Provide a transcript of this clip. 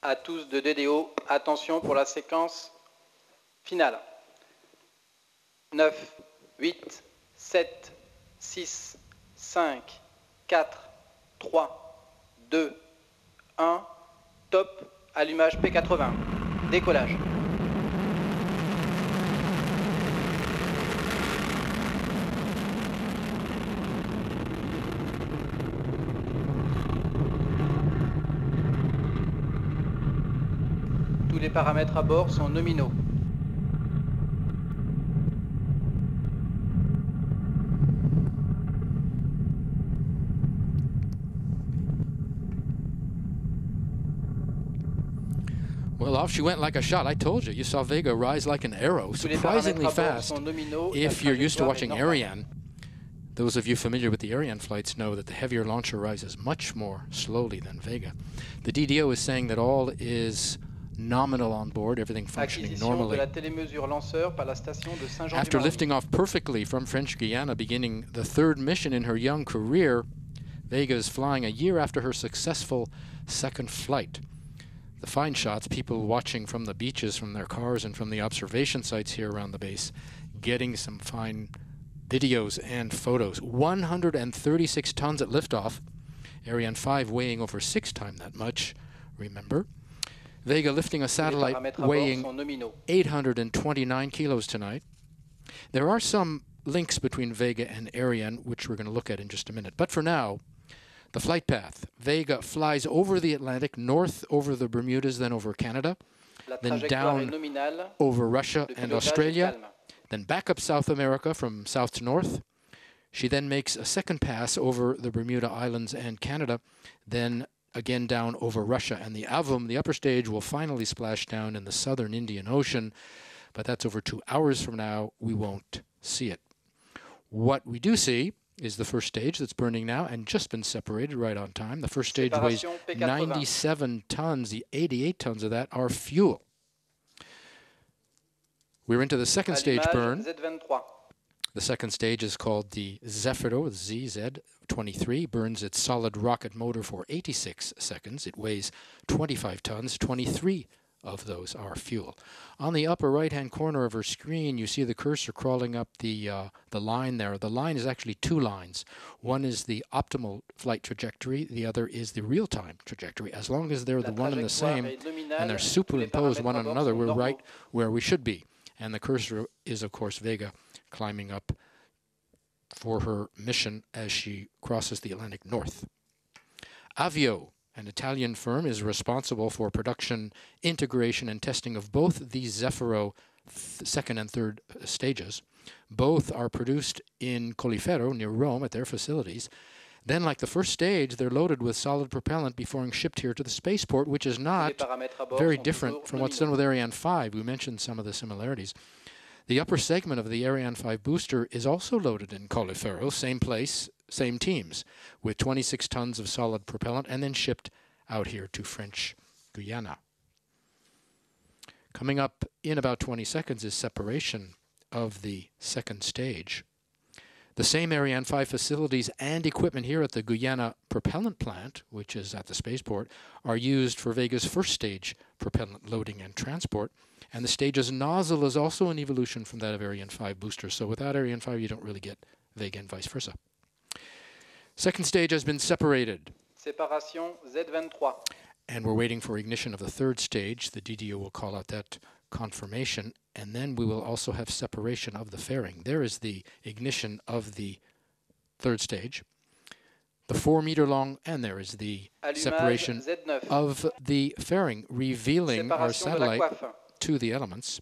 à tous de DDO. Attention pour la séquence finale. 9, 8, 7, 6, 5, 4, 3, 2, 1. Top. Allumage P80. Décollage. Tous les paramètres à bord sont nominaux. Well, off she went like a shot. I told you. You saw Vega rise like an arrow, surprisingly fast. If you're used to watching Ariane, those of you familiar with the Ariane flights know that the heavier launcher rises much more slowly than Vega. The DDO is saying that all is nominal on board, everything functioning normally. After lifting off perfectly from French Guiana, beginning the third mission in her young career, Vega is flying a year after her successful second flight. The fine shots, people watching from the beaches, from their cars, and from the observation sites here around the base, getting some fine videos and photos. 136 tons at liftoff. Ariane 5 weighing over 6 times that much, remember. Vega lifting a satellite weighing 829 kilos tonight. There are some links between Vega and Ariane, which we're going to look at in just a minute. But for now, the flight path. Vega flies over the Atlantic, north over the Bermudas, then over Canada, then down over Russia and Australia, then back up South America from south to north. She then makes a second pass over the Bermuda Islands and Canada, then again down over Russia. And the Avum, the upper stage, will finally splash down in the southern Indian Ocean, but that's over 2 hours from now. We won't see it. What we do see is the first stage that's burning now and just been separated right on time. The first stage weighs 97 tons. The 88 tons of that are fuel. We're into the second stage burn. The second stage is called the Zefiro, ZZ23, burns its solid rocket motor for 86 seconds. It weighs 25 tons. 23 of those are fuel. On the upper right-hand corner of her screen, you see the cursor crawling up the line there. The line is actually two lines. One is the optimal flight trajectory. The other is the real-time trajectory. As long as they're the one and the same, and they're superimposed one on another, we're right where we should be. And the cursor is, of course, Vega climbing up for her mission as she crosses the Atlantic North. Avio, an Italian firm, is responsible for production, integration, and testing of both these Zefiro second and third stages. Both are produced in Colleferro, near Rome, at their facilities. Then, like the first stage, they're loaded with solid propellant before shipped here to the spaceport, which is not very different from what's done with Ariane 5. We mentioned some of the similarities. The upper segment of the Ariane 5 booster is also loaded in Colleferro, same place, same teams, with 26 tons of solid propellant, and then shipped out here to French Guiana. Coming up in about 20 seconds is separation of the second stage. The same Ariane 5 facilities and equipment here at the Guyana propellant plant, which is at the spaceport, are used for Vega's first stage propellant loading and transport. And the stage's nozzle is also an evolution from that of Ariane 5 booster. So without Ariane 5, you don't really get Vega and vice versa. Second stage has been separated. Séparation Z23. And we're waiting for ignition of the third stage. The DDO will call out that confirmation. And then we will also have separation of the fairing. There is the ignition of the third stage, the 4-meter long, and there is the separation of the fairing, revealing our satellite to the elements.